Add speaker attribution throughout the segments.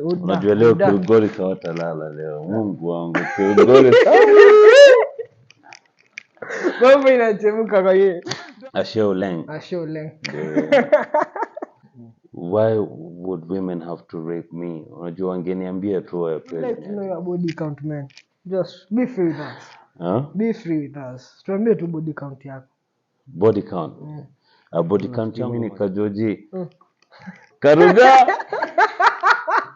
Speaker 1: Unajua leo Kilugori hawatalala leo. Mungu wangu Kilugori.
Speaker 2: Mambo inachemka kwa hiyo.
Speaker 1: Asholeng. Why would women have to rape me? Unajua wangeniambia tu wewe
Speaker 2: Like to know your body count, man. Just be free with us.
Speaker 1: Huh?
Speaker 2: Be free with us. Tuambie tu body count yako.
Speaker 1: Body count. Body count yangu ni Kajoji. Karuga.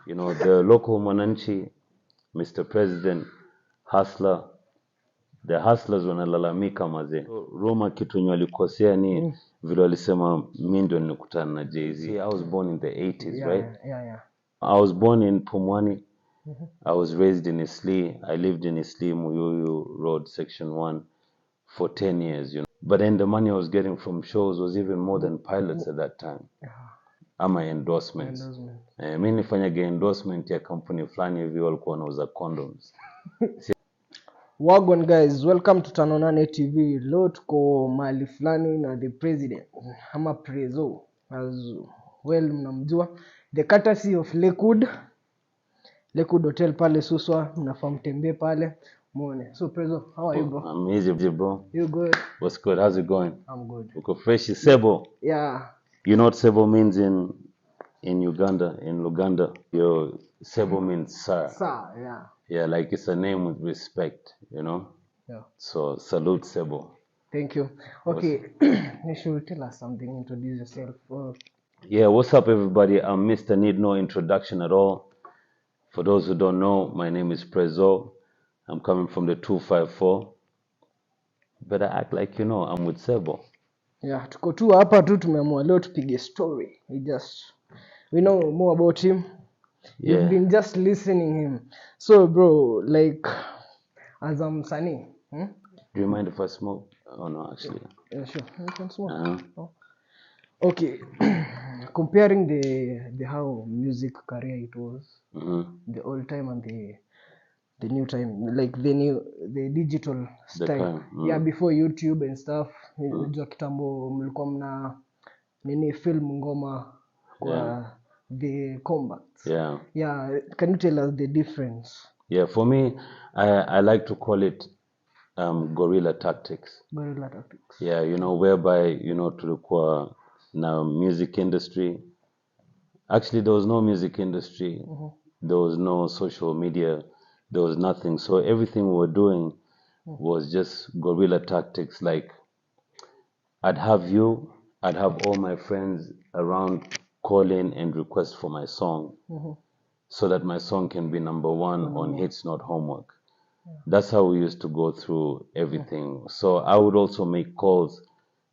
Speaker 1: You know, the local Mwananchi, Mr. President, hustler. The hustlers wanalalamika mazee. Roma kitu yenye walikosea ni vile walisema mimi ndio nilikutana na Jay-Z. I was born in the 80s, right?
Speaker 2: Yeah.
Speaker 1: I was born in Pumwani. I was raised in Isli. I lived in Isli, Muyuyu Road, Section 1 for 10 years, you know. But then the money I was getting from shows was even more than pilots at that time. Ama endorsements. Mimi nifanyaga endorsement ya kampuni fulani hivi walikuwa wanauza condoms.
Speaker 2: Wagwan guys, welcome to Tanonane TV. Leo tuko mahali fulani na the president ama Prezzo, as well mnamjua, the courtesy of Lakewood Hotel pale Suswa, mnafaa mtembee pale muone. So Prezzo, how are you, bro?
Speaker 1: I'm easy, bro.
Speaker 2: You good?
Speaker 1: What's good? How's it going?
Speaker 2: I'm good.
Speaker 1: Uko fresh Sebo.
Speaker 2: Yeah.
Speaker 1: You know what Sebo means in Uganda, in Luganda? Yo, Sebo means sir.
Speaker 2: Sir, yeah.
Speaker 1: Yeah, like it's a name with respect, you know?
Speaker 2: Yeah.
Speaker 1: So, salute Sebo.
Speaker 2: Thank you. Okay, you should tell us something, introduce yourself.
Speaker 1: Yeah, what's up everybody? I'm Mr. Need no introduction at all. For those who don't know, my name is Prezzo. I'm coming from the 254. But I act like you know, I'm with Sebo.
Speaker 2: Yeah, tuko tu hapa tu tumeamua leo tupige story. We know more about him.
Speaker 1: Yeah.
Speaker 2: We've been just listening him. So bro, like as a msanii,
Speaker 1: Do you mind if I smoke? Oh no, actually.
Speaker 2: Yeah, sure. You can smoke.
Speaker 1: Oh.
Speaker 2: Okay. Comparing the how music career it was, the old time and the new time, like the digital style. Yeah, before YouTube and stuff. Unajua kitambo mlikuwa mna nini film ngoma kwa the combats. Yeah, can you tell us the difference?
Speaker 1: Yeah, for me, I like to call it guerrilla tactics. Yeah, you know, whereby, you know, tulikuwa na music industry. Actually, there was no music industry. There was no social media. There was nothing. So everything we were doing was just guerrilla tactics. Like, I'd have all my friends around call in and request for my song so that my song can be number one on Hits Not Homework. That's how we used to go through everything. So I would also make calls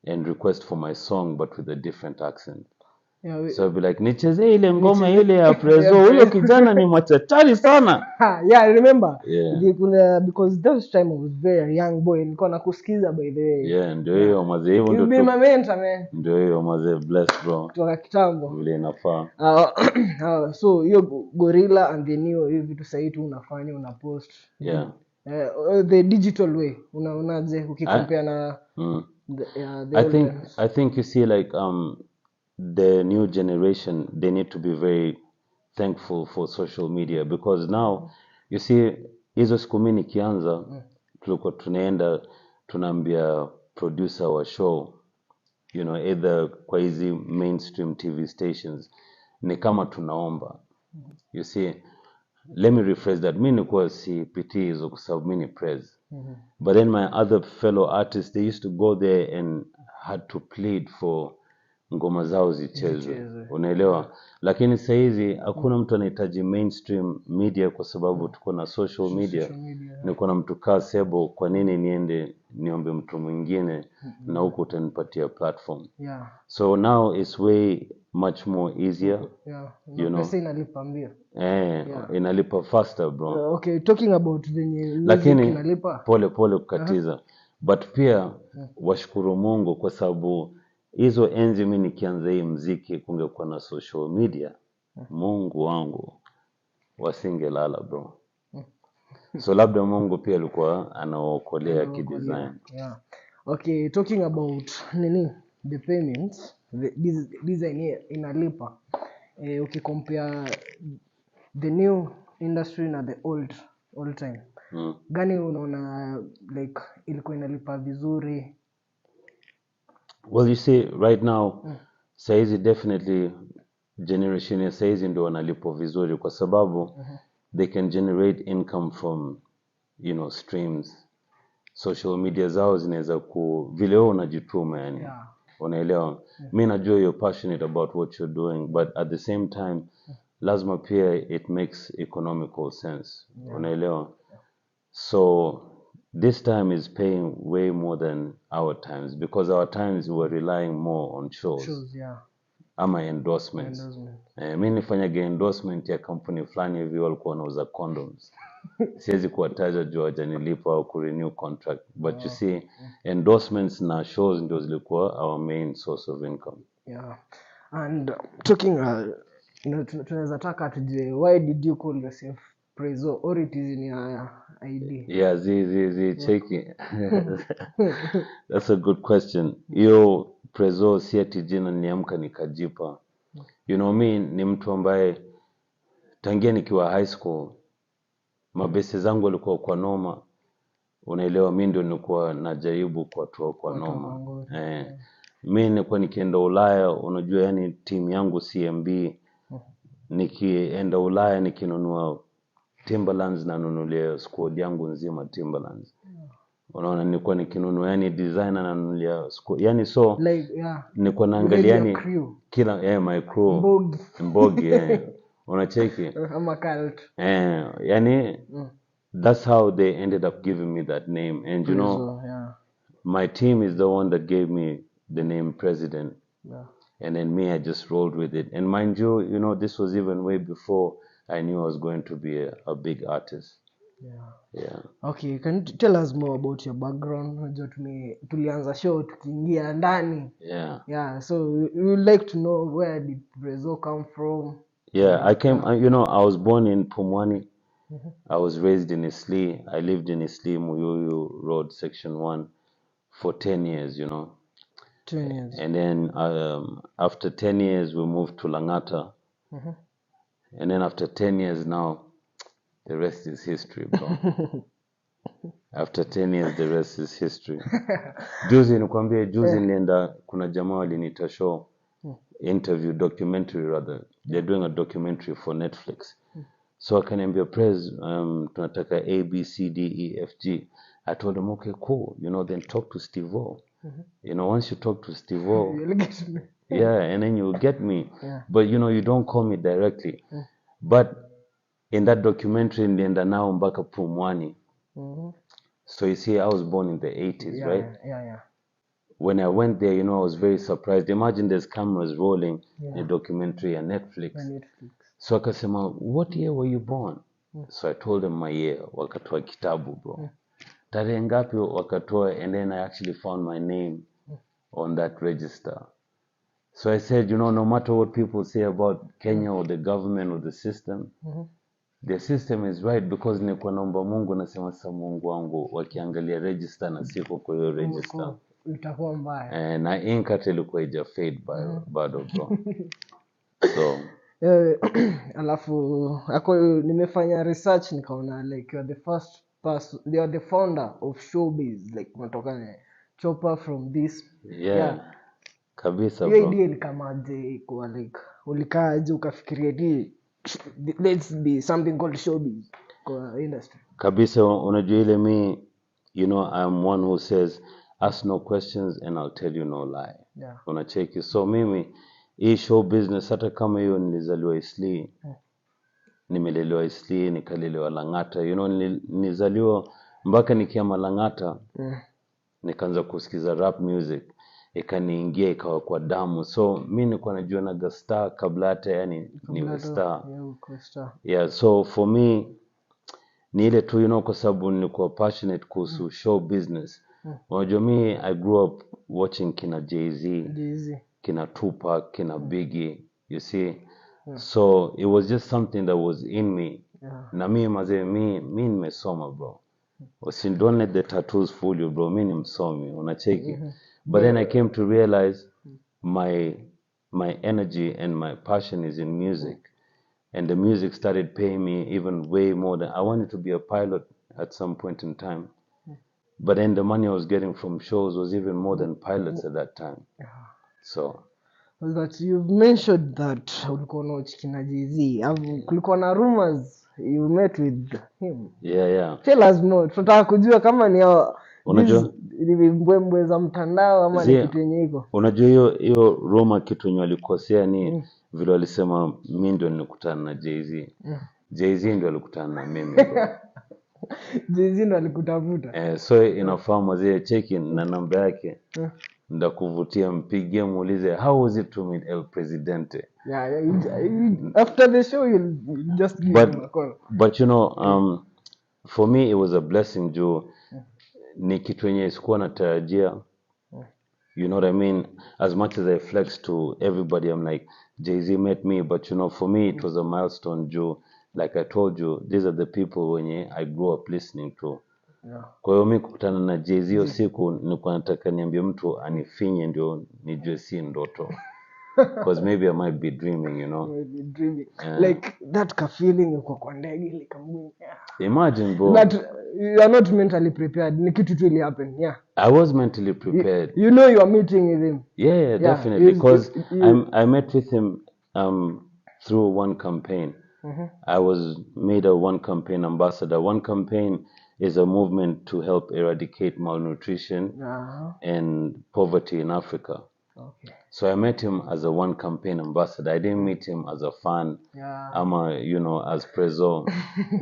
Speaker 1: and request for my song, but with a different accent. Yeah, so I'd be like, nicheze ile ngoma ile ya Prezzo, huyo kijana ni machachari sana.
Speaker 2: Yeah, I remember. Yeah. Because those time I was very young boy, nilikuwa nakusikiza by the way.
Speaker 1: Yeah, ndio hiyo mazee hivyo ndio.
Speaker 2: You be my mentor, man.
Speaker 1: Ndio hiyo mazee, bless bro.
Speaker 2: Kutoka kitambo.
Speaker 1: Vile inafaa.
Speaker 2: So hiyo gorilla and the new hivi vitu sasa hivi unafanya una post.
Speaker 1: Yeah.
Speaker 2: The digital way. Unaonaje ukicompare na
Speaker 1: I think you see like the new generation, they need to be very thankful for social media because now you see hizo siku mimi nikianza tulikuwa tunaenda tunaambia producer wa show, you know, either kwa hizi mainstream TV stations ni kama tunaomba. You see, let me rephrase that. Mimi nilikuwa sipitii hizo kwa sababu mimi ni Prez. But then my other fellow artists, they used to go there and had to plead for ngoma zao zichezwe. Unaelewa? Lakini sasa hizi hakuna mtu anahitaji mainstream media kwa sababu tuko na social media. Niko na mtu kaa Sebo, kwa nini niende niombe mtu mwingine na huko utanipatia platform. So now it's way much more easier. You know.
Speaker 2: Pesa inalipa mbio.
Speaker 1: Inalipa faster bro.
Speaker 2: Okay, talking about venye
Speaker 1: lakini inalipa. Pole kukatiza. But pia washukuru Mungu kwa sababu hizo enzi mimi nikianza hii muziki kungekuwa na social media. Mungu wangu wasingelala bro. So labda Mungu pia alikuwa anaokolea kidesign.
Speaker 2: Yeah. Okay, talking about the payments, the design inalipa. Ukicompare the new industry na the old time, gani unaona like ilikuwa inalipa vizuri?
Speaker 1: Well, you see, right now, saizi definitely generation ya saizi ndio wanalipo vizuri kwa sababu they can generate income from, you know, streams. Social media zao zinaweza vile wewe unajituma yani.
Speaker 2: Yeah.
Speaker 1: Unaelewa? Mimi najua you're passionate about what you're doing, but at the same time lazima pia it makes economical sense. Unaelewa? So this time is paying way more than our times because our times we were relying more on shows.
Speaker 2: Yeah.
Speaker 1: Ama endorsements. Mimi nifanyage endorsement ya kampuni fulani hivi walikuwa wanauza condoms. Siwezi kuwataja juu hawajanilipa au kurenew contract, but you see endorsements na shows ndio zilikuwa our main source of income.
Speaker 2: Yeah. And talking tunaweza taka tujue, why did you call yourself Prezzo, or it is in your ID?
Speaker 1: Yeah, cheki. That's a good question. Yo, Prezzo si ati jina niamka nikajipa. You know me, ni mtu ambaye tangia nikiwa high school mabesi zangu walikuwa kwa noma. Unaelewa, mimi ndio nilikuwa najaribu kuwatoa kwa noma. Mimi nilikuwa nikienda Ulaya, unajua yani timu yangu CMB, nikienda Ulaya nikinunua Timberlands na nunulia squad yangu nzima Timberlands. Unaona, nilikuwa nikinunua yani designer na nunulia squad. Yani so
Speaker 2: like, yeah,
Speaker 1: nilikuwa naangalia yani kila my crew Mbogi unacheki
Speaker 2: ama cult.
Speaker 1: Yani that's how they ended up giving me that name. And you know, my team is the one that gave me the name President.
Speaker 2: Yeah.
Speaker 1: And then me, I just rolled with it. And mind you, you know, this was even way before I knew I was going to be a big artist. Yeah.
Speaker 2: Okay, can you tell us more about your background? Unajua tulianza show tukiingia ndani. Yeah, so we would like to know, where did Prezzo come from?
Speaker 1: Yeah, I came, you know, I was born in Pumwani. I was raised in Isli. I lived in Isli, Muyuyu Road, Section 1 for 10 years, you know.
Speaker 2: 10 years.
Speaker 1: And then after 10 years, we moved to Langata. And then after 10 years now, the rest is history, bro. After 10 years, the rest is history. Juzi nilienda, kuna jamaa walinita show, interview, documentary rather. They're doing a documentary for Netflix. So akaniambia, Prez, tunataka A, B, C, D, E, F, G. I told them, okay, cool. You know, then talk to Steve-O. You know, once you talk to Steve-O,
Speaker 2: you'll get me.
Speaker 1: Yeah, and then you'll get me. But, you know, you don't call me directly. But in that documentary, nilienda nao mpaka Pumwani. So you see, I was born in the 80s, right?
Speaker 2: Yeah.
Speaker 1: When I went there, you know, I was very surprised. Imagine there's cameras rolling in a documentary on Netflix. So akasema, what year were you born? So I told them my year. Wakatoa kitabu, bro. Tarehe ngapi wakatoa, and then I actually found my name on that register. So I said, you know, no matter what people say about Kenya or the government or the system, the system is right, because nilikuwa naomba Mungu, nasema sasa, Mungu wangu, wakiangalia register na siko kwa hiyo register,
Speaker 2: itakuwa mbaya.
Speaker 1: Na ink hata ilikuwa ija fade bado, bro. So
Speaker 2: alafu nimefanya research nikaona like you're the first person, you are the founder of showbiz, like unatoka chopper from this.
Speaker 1: Kabisa, bro.
Speaker 2: Hiyo idea ilikamaje kwa like ulikaaje ukafikiria let's be something called showbiz kwa industry?
Speaker 1: Kabisa, unajua ile me, you know, I'm one who says ask no questions and I'll tell you no lie. Unacheki. So mimi hii show business, hata kama hiyo nilizaliwa Isli, nimelelewa Isli, nikalelewa Langata, you know, nilizaliwa mpaka nikiama Langata, nikaanza kusikiza rap music, ikaniingia ikawa kwa damu. So mimi nilikuwa najua na star kabla hata yani ni star. Yeah, so for me ni ile tu, you know, kwa sababu nilikuwa passionate kuhusu show business. Unajua mimi I grew up watching kina Jay-Z, kina Tupac, kina Biggie, you see. So it was just something that was in me. Na mimi mazee, mimi nimesoma, bro. Don't let the tattoos fool you, bro. Mimi ni msomi, unacheki. But then I came to realize my energy and my passion is in music. and the music started paying me even way more than I wanted to be a pilot at some point in time. But then the money I was getting from shows was even more than pilots at that time. So
Speaker 2: Well, that you've mentioned that ulikuwa unachikina Jay-Z. Kulikuwa na rumors you met with him.
Speaker 1: yeah.
Speaker 2: Tell us more. Tunataka kujua kama ni
Speaker 1: Unajua
Speaker 2: ni mbwembwe za mtandao ama ni kitu yenye iko.
Speaker 1: Unajua hiyo Roma kitu yenye walikosea ni vile walisema mimi ndio nilikutana na Jay-Z. Jay-Z ndio alikutana na mimi bro.
Speaker 2: Jay-Z ndo alikutafuta.
Speaker 1: So inafahamu zile cheki na namba yake. Ndakuvutia, mpigie muulize how was it to meet El Presidente.
Speaker 2: Yeah, after the show you'll just give him a call.
Speaker 1: But you know, for me it was a blessing juu ni kitu yenye sikuwa natarajia. You know what I mean? As much as I flex to everybody, I'm like, Jay-Z met me, but you know, for me it was a milestone juu. Like I told you, these are the people wenye I grew up listening to. Kwa hiyo mimi kukutana na Jay-Z hiyo siku nilikuwa nataka niambie mtu anifinye ndio nijue si ndoto. Because maybe I might be dreaming, you know.
Speaker 2: Maybe dreaming. Like that ka feeling uko kwa ndege like
Speaker 1: imagine bro.
Speaker 2: But you are not mentally prepared. Ni kitu tu ili happen. Yeah.
Speaker 1: I was mentally prepared.
Speaker 2: You know you are meeting with him.
Speaker 1: Yeah, definitely. Because I met with him through one campaign. I was made a one campaign ambassador. One campaign is a movement to help eradicate malnutrition and poverty in Africa.
Speaker 2: Okay.
Speaker 1: So I met him as a one campaign ambassador. I didn't meet him as a fan. You know, as Prezzo.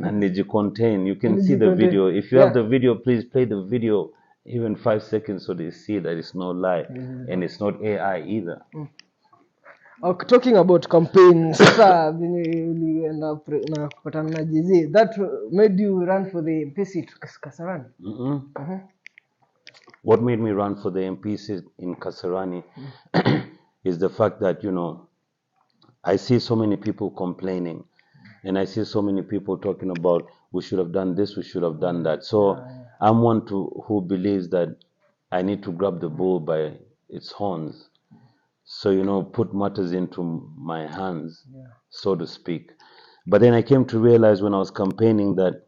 Speaker 1: And contain. You can see the video. If you have the video, please play the video even 5 seconds so they see that it's no lie. And it's not AI either.
Speaker 2: Talking about campaigns, sasa venye ulienda na kupatana na Jay-Z, that made you run for the MP seat Kasarani?
Speaker 1: What made me run for the MP seat in Kasarani is the fact that, you know, I see so many people complaining and I see so many people talking about we should have done this, we should have done that. So I'm one who believes that I need to grab the bull by its horns. So, you know, put matters into my hands, so to speak. But then I came to realize when I was campaigning that,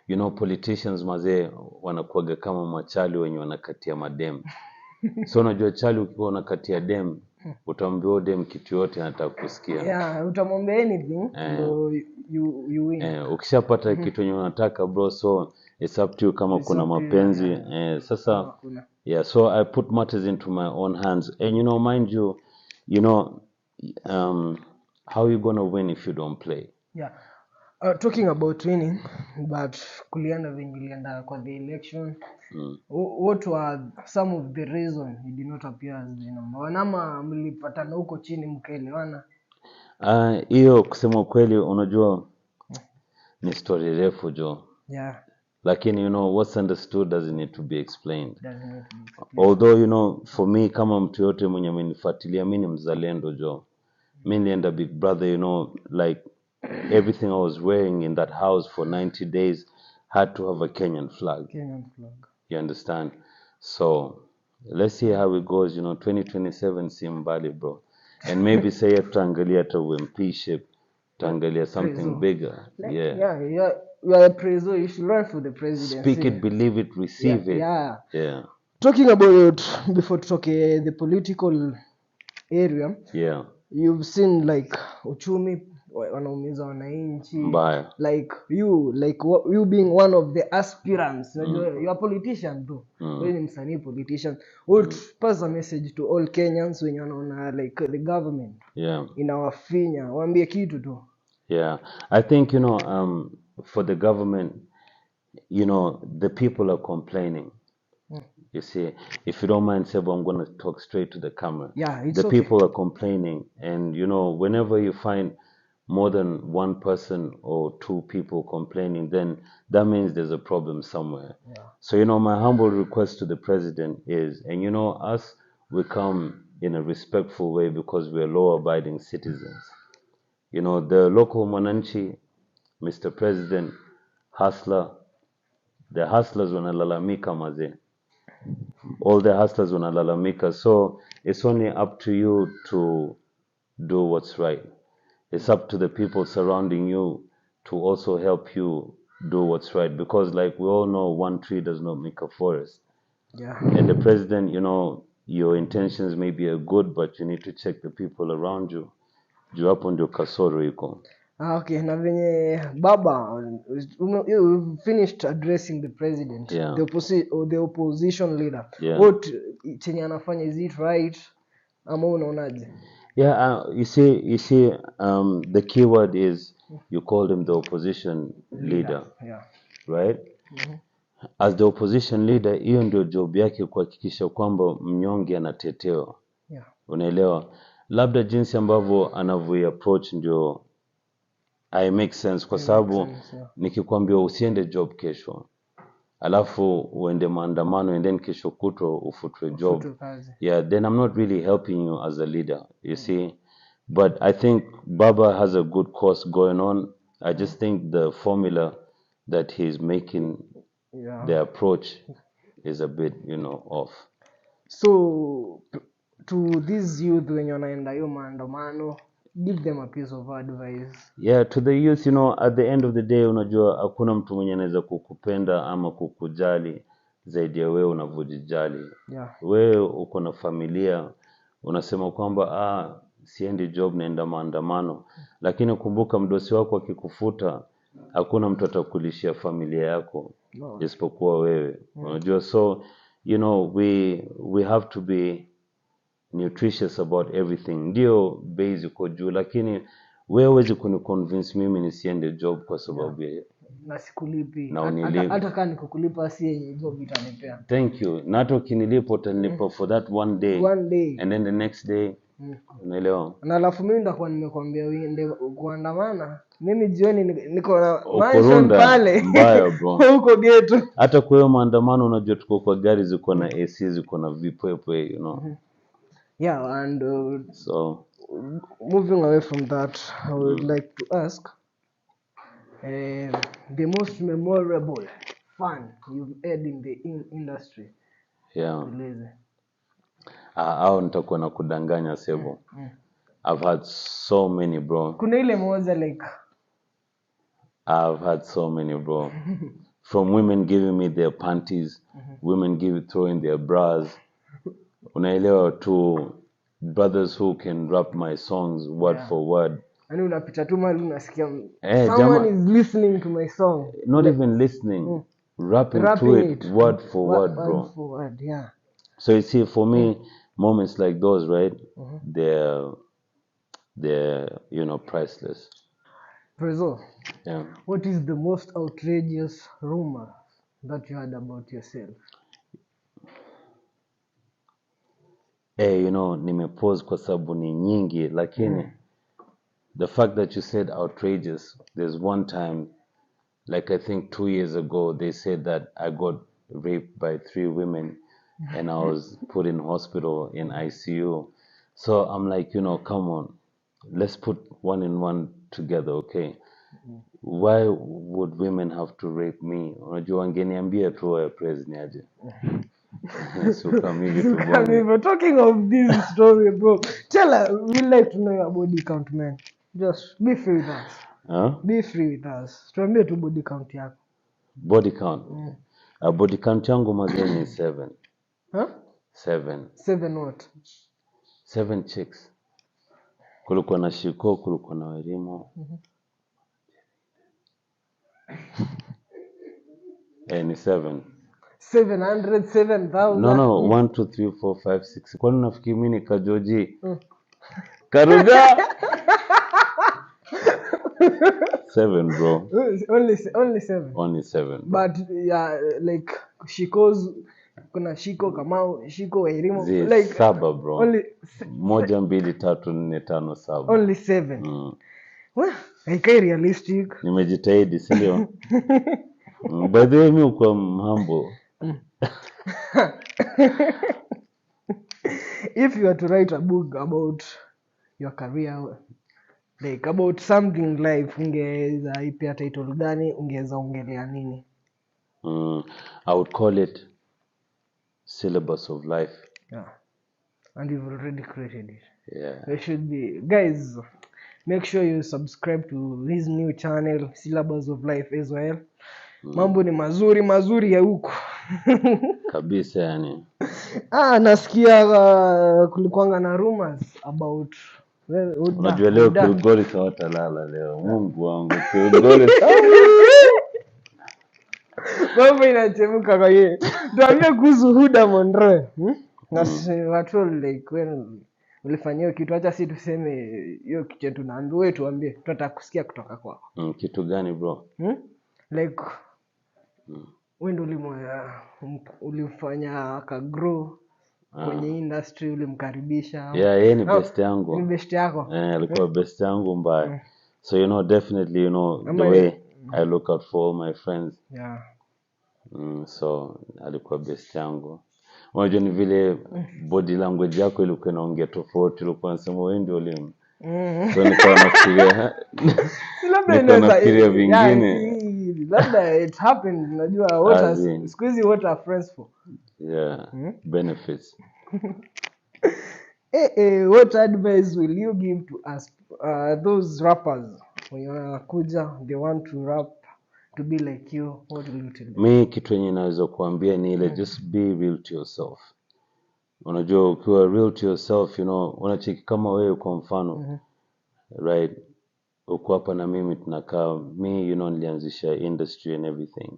Speaker 1: you know, politicians mazee wanakuaga kama machali wenye wanakatia madem. So unajua chali ukiwa unakatia dem, utaambia dem kitu yote anataka kusikia.
Speaker 2: Yeah, utamwambia anything, so you win.
Speaker 1: Ukishapata kitu yenye unataka bro, so it's up to you kama kuna mapenzi. Sasa yeah, so I put matters into my own hands. And you know, mind you, how are you going to win if you don't play?
Speaker 2: Yeah. Talking about winning, but kulienda vingilienda kwa the election, what were some of the reasons you did not appear as the number one? Ama mlipatana huko chini mkaelewana?
Speaker 1: Hiyo kusema kweli unajua ni story refu jo.
Speaker 2: Yeah.
Speaker 1: Lakini you know what's understood doesn't need to be explained. Although you know for me kama mtu yote mwenye amenifuatilia mimi ni mzalendo jo. Mimi nilienda Big Brother, you know, like everything I was wearing in that house for 90 days had to have a Kenyan flag. You understand? So let's see how it goes, you know. 2027 si mbali bro. And maybe say tutaangalia hata UMP-ship, tutaangalia something bigger.
Speaker 2: You are a Prezzo, you should run for the presidency.
Speaker 1: Speak it, believe it, receive it. Yeah.
Speaker 2: Talking about, before to talk the political area, you've seen like uchumi wanaumiza wananchi.
Speaker 1: Mbaya.
Speaker 2: Like you being one of the aspirants, you are a politician too. Wewe ni msanii politician. Would pass a message to all Kenyans when wanaona like the government inawafinya, waambie kitu tu.
Speaker 1: Yeah, I think, you know, for the government, you know, the people are complaining. You see, if you don't mind, Sebo, I'm going to talk straight to the camera.
Speaker 2: Yeah, it's
Speaker 1: the people are complaining. And, you know, whenever you find more than one person or two people complaining, then that means there's a problem somewhere. So, you know, my humble request to the president is, and, you know, us, we come in a respectful way because we're law-abiding citizens. You know, the local Mwananchi, Mr. President, hustler, the hustlers wanalalamika maze. All the hustlers wanalalamika. So it's only up to you to do what's right. It's up to the people surrounding you to also help you do what's right. Because like we all know, one tree does not make a forest.
Speaker 2: Yeah.
Speaker 1: And the president, your intentions may be good, but you need to check the people around you. Juu hapo ndio kasoro iko.
Speaker 2: Okay, na venye baba, you finished addressing the president,
Speaker 1: Yeah.
Speaker 2: the opposition leader.
Speaker 1: Yeah.
Speaker 2: What chenye anafanya, is it right ama unaonaje?
Speaker 1: Yeah, you see, the key word is you call him the opposition leader,
Speaker 2: Yeah.
Speaker 1: right? As the opposition leader, hiyo ndio job yake kuhakikisha kwamba mnyonge anatetewa.
Speaker 2: Yeah.
Speaker 1: Unaelewa? Labda jinsi ambavyo anavyo approach ndio I make sense kwa sababu nikikwambia usiende job kesho alafu uende maandamano and then kesho kutwa ufutwe job. Yeah, then I'm not really helping you as a leader, you see. But I think Baba has a good course going on. I just think the formula that he's making, the approach is a bit, off.
Speaker 2: So to these youth wenye wanaenda hiyo maandamano, give them a piece of advice.
Speaker 1: Yeah, to the youth, at the end of the day, unajua hakuna mtu mwenye anaweza kukupenda ama kukujali zaidi ya wewe unavyojijali.
Speaker 2: Yeah.
Speaker 1: Wewe uko na familia, unasema kwamba siendi job, naenda maandamano, lakini kumbuka mdosi wako akikufuta, hakuna mtu atakulishia familia yako isipokuwa wewe. Unajua, so we have to be nutritious about everything. Ndio basic uko juu, lakini wewe huwezi kuniconvince mimi nisiende job kwa sababu ya
Speaker 2: na sikulipi.
Speaker 1: Hata
Speaker 2: kama nikukulipa si yenye job itanipea.
Speaker 1: Thank you. Na hata ukinilipa utanilipa for that one day. And then the next day. Unaelewa?
Speaker 2: Na alafu mimi ndakuwa nimekwambia uende kuandamana. Mimi jioni niko na mansion pale.
Speaker 1: Mbaya bro.
Speaker 2: Huko ghetto.
Speaker 1: Hata kwa hiyo maandamano unajua tuko kwa gari ziko na AC, ziko na vipwepe,
Speaker 2: Yeah, and
Speaker 1: so
Speaker 2: moving away from that, I would like to ask the most memorable fun you've had in the industry.
Speaker 1: Yeah. Au nitakuwa na kudanganya sebo. I've had so many, bro.
Speaker 2: Kuna ile moja like
Speaker 1: I've had so many, bro. From women giving me their panties, women throwing their bras. Unaelewa, to brothers who can rap my songs word for word.
Speaker 2: Yaani unapita tu mali unasikia someone is listening to my song.
Speaker 1: Not even listening. Rapping to it word for word, bro.
Speaker 2: Word for word, yeah.
Speaker 1: So you see, for me, moments like those, right? They're priceless.
Speaker 2: Prezzo.
Speaker 1: Yeah.
Speaker 2: What is the most outrageous rumor that you heard about yourself?
Speaker 1: Hey, nimepause kwa sababu ni nyingi, lakini the fact that you said outrageous, there's one time, like I think 2 years ago, they said that I got raped by 3 women and I was put in hospital in ICU. So I'm like, come on, let's put one and one together, okay? Why would women have to rape me? Unajua wangeniambia tu Prezzo ni aje.
Speaker 2: We're talking of this story, bro. Tell us, we'd like to know your body count, man. Just be free with us.
Speaker 1: Huh?
Speaker 2: Be free with us. Tuambie tu body count yako.
Speaker 1: Body count? Body count yangu mazee ni 7.
Speaker 2: Huh?
Speaker 1: 7.
Speaker 2: 7 what?
Speaker 1: 7 chicks. Kulikuwa na Shiko, kulikuwa na Werimo. Ni 7.
Speaker 2: 700, 7,000.
Speaker 1: No, 1, 2, 3, 4, 5, 6. Kwani nafikiri mimi ni Kajoji? Karuga! 7, bro.
Speaker 2: Only 7.
Speaker 1: Only 7.
Speaker 2: But yeah, like Shiko's, kuna Shiko Kamau, Shiko Werimo, like
Speaker 1: 7, bro.
Speaker 2: Only
Speaker 1: 1, 2, 3, 4, 5, 7.
Speaker 2: Only 7. Well, haikai realistic.
Speaker 1: Nimejitahidi, si ndio? By the way, mimi uko humble.
Speaker 2: If you were to write a book about your career, like about something life, ungeweza ipia title gani, ungeweza ongelea nini?
Speaker 1: I would call it Syllabus of Life.
Speaker 2: Yeah. And you've already created it.
Speaker 1: Yeah.
Speaker 2: There should be, guys, make sure you subscribe to his new channel Syllabus of Life as well. Mambo ni mazuri ya huko.
Speaker 1: Kabisa yani.
Speaker 2: Nasikia kulikuanga na rumors about
Speaker 1: Unajua leo Kilgori hawatalala leo. Mungu wangu Kilgori.
Speaker 2: Mambo inachemka kwa yeye. Tuambie kuhusu Huda Monroe. Na watu like when ulifanyia kitu, acha si tuseme hiyo kitu tunaambiwa wewe, tuambie tutataka kusikia kutoka kwako.
Speaker 1: Kitu gani bro?
Speaker 2: Like wewe ndio ulifanya ka grow kwenye industry, ulimkaribisha.
Speaker 1: Yeah, yeye ni best yangu.
Speaker 2: Ni best yako.
Speaker 1: Alikuwa best yangu mbaya. So definitely the way I look out for all my friends.
Speaker 2: Yeah.
Speaker 1: So alikuwa best yangu. Unajua ni vile body language yako ilikuwa inaongea tofauti, ilikuwa nasema wewe ndio ulim. So nilikuwa nafikiria vingine.
Speaker 2: Labda it happened, unajua what squeezy what are friends for.
Speaker 1: Yeah. Benefits.
Speaker 2: What advice will you give to us those rappers when wanakuja they want to rap to be like you? What will you tell them?
Speaker 1: Mi kitu yenye naweza kuambia ni ile just be real to yourself. Unajua ukiwa real to yourself, unacheki kama wewe kwa mfano. Right? Uko hapa na mimi tunakaa, nilianzisha industry and everything.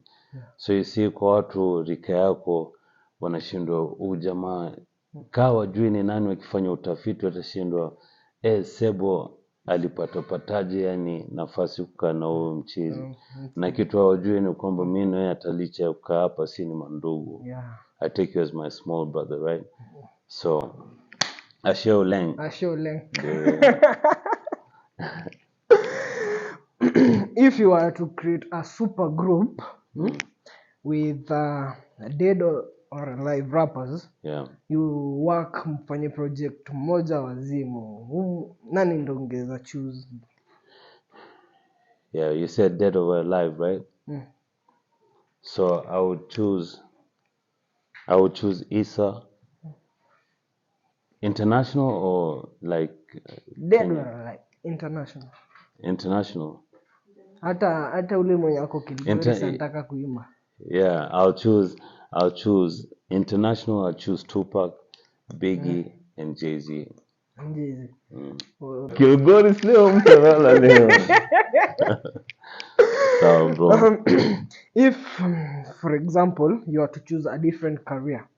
Speaker 1: So you see kwa watu rika yako wanashindwa jamaa kawa jui ni nani, wakifanya utafiti watashindwa Sebo alipataje yani nafasi kukaa na huyo mchizi. Na kitu hawajui ni kwamba mimi na yeye atalicha ya kukaa hapa si ni mandugu. I take you as my small brother, right? So Asholeng.
Speaker 2: If you were to create a super group with dead or alive rappers, you work mfanye project moja wazimu, nani ndo ungeza choose?
Speaker 1: Yeah, you said dead or alive, right? So I would choose Isa. International or like
Speaker 2: dead or alive?
Speaker 1: International.
Speaker 2: Hata ule mwenye ako Kilgori sanataka kuimba.
Speaker 1: Yeah, I'll choose international. I'll choose Tupac, Biggie, and Jay-Z. Kilgori leo mtalala leo. So bro.
Speaker 2: If for example you are to choose a different career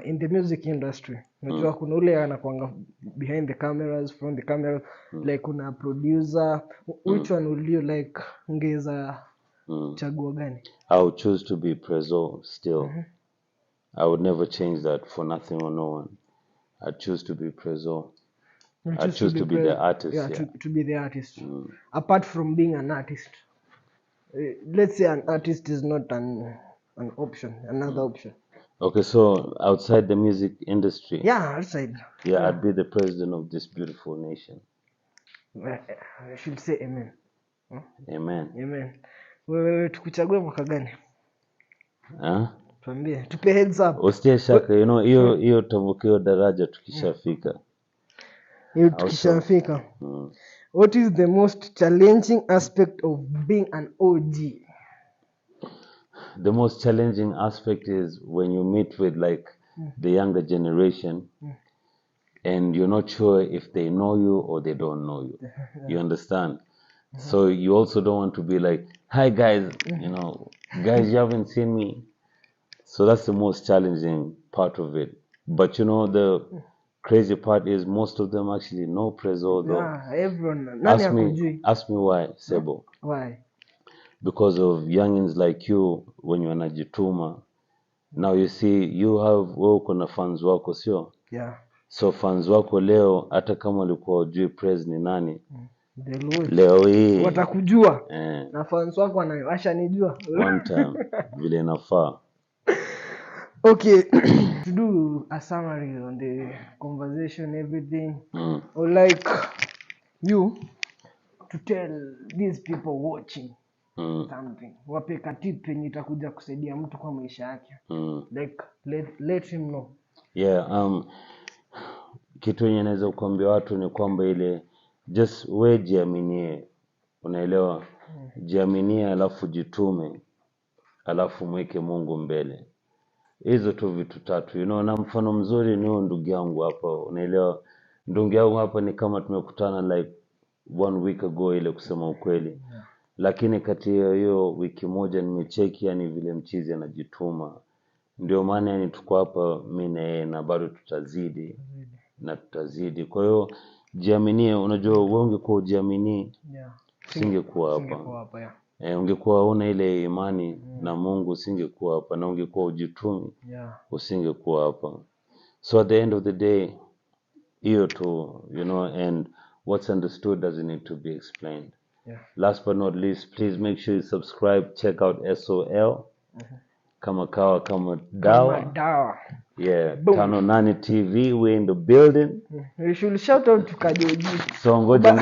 Speaker 2: in the music industry, unajua kuna ule anakuanga behind the cameras, from the camera, like kuna producer, which one would you like ungeza chagua gani?
Speaker 1: I would choose to be Prezzo still. I would never change that for nothing or no one. I'd choose to be Prezzo. I choose to be the artist.
Speaker 2: Yeah, to be the artist. Apart from being an artist, let's say an artist is not an option, another option.
Speaker 1: Okay, so outside the music industry.
Speaker 2: Yeah, outside.
Speaker 1: Yeah, I'd be the president of this beautiful nation.
Speaker 2: I should say amen.
Speaker 1: Amen.
Speaker 2: Wewe tukuchague mwaka gani? Tuambie, tupe heads up.
Speaker 1: Usitie shaka, hiyo tavukio daraja tukishafika.
Speaker 2: What is the most challenging aspect of being an OG?
Speaker 1: The most challenging aspect is when you meet with like the younger generation and you're not sure if they know you or they don't know you. You understand? So you also don't want to be like, hi guys, guys, you haven't seen me. So that's the most challenging part of it. But the crazy part is most of them actually know Prezzo though.
Speaker 2: Everyone.
Speaker 1: Ask me why, Sebo.
Speaker 2: Why?
Speaker 1: Because of youngins like you when you wanajituma. Now you see you have uko na fans wako sio?
Speaker 2: Yeah.
Speaker 1: So fans wako leo hata kama walikuwa hujui Prez ni nani. Leo hii
Speaker 2: watakujua. Na fans wako wanashanijua.
Speaker 1: One time vile inafaa.
Speaker 2: Okay, to do a summary on the conversation, everything, I would like you to tell these people watching something. Wape katip yenye itakuja kusaidia mtu kwa maisha yake. Like let him know.
Speaker 1: Yeah, kitu yenye naweza kuambia watu ni kwamba ile just we jiaminie, unaelewa? Jiaminie alafu jitume, alafu mweke Mungu mbele. Hizo tu vitu tatu, na mfano mzuri ni huyo ndugu yangu hapa, unaelewa? Ndugu yangu hapa ni kama tumekutana like 1 week ago ile, kusema ukweli. Lakini kati ya hiyo wiki moja nimecheki yani vile mchizi anajituma. Ndio maana yani tuko hapa mimi na yeye, na bado tutazidi na tutazidi. Kwa hiyo jiaminie, unajua wewe ungekuwa ujiamini, usingekuwa hapa. Ungekuwa una ile imani na Mungu, usingekuwa hapa, na ungekuwa ujitumi, usingekuwa hapa. So at the end of the day, hiyo tu, and what's understood doesn't need to be explained. Last but not least, please make sure you subscribe, check out SOL, kama kawa kama dawa. Yeah,
Speaker 2: Boom.
Speaker 1: 58 TV, we're in the building.
Speaker 2: We should shout out to Kajoji.
Speaker 1: So ngoja.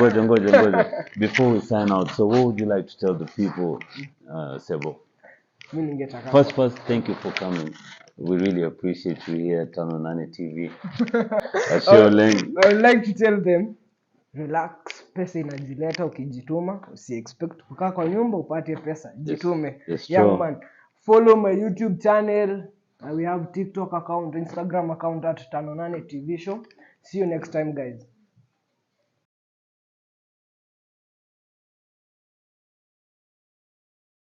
Speaker 1: Before we sign out, so what would you like to tell the people, Sebo? First, thank you for coming. We really appreciate you here at 58 TV.
Speaker 2: I would like to tell them, relax, pesa inajileta ukijituma, expect kukaa kwa nyumba upate pesa. Jitume. Young man, follow my YouTube channel. We have TikTok account, Instagram account at 58 TV show. See you next time, guys.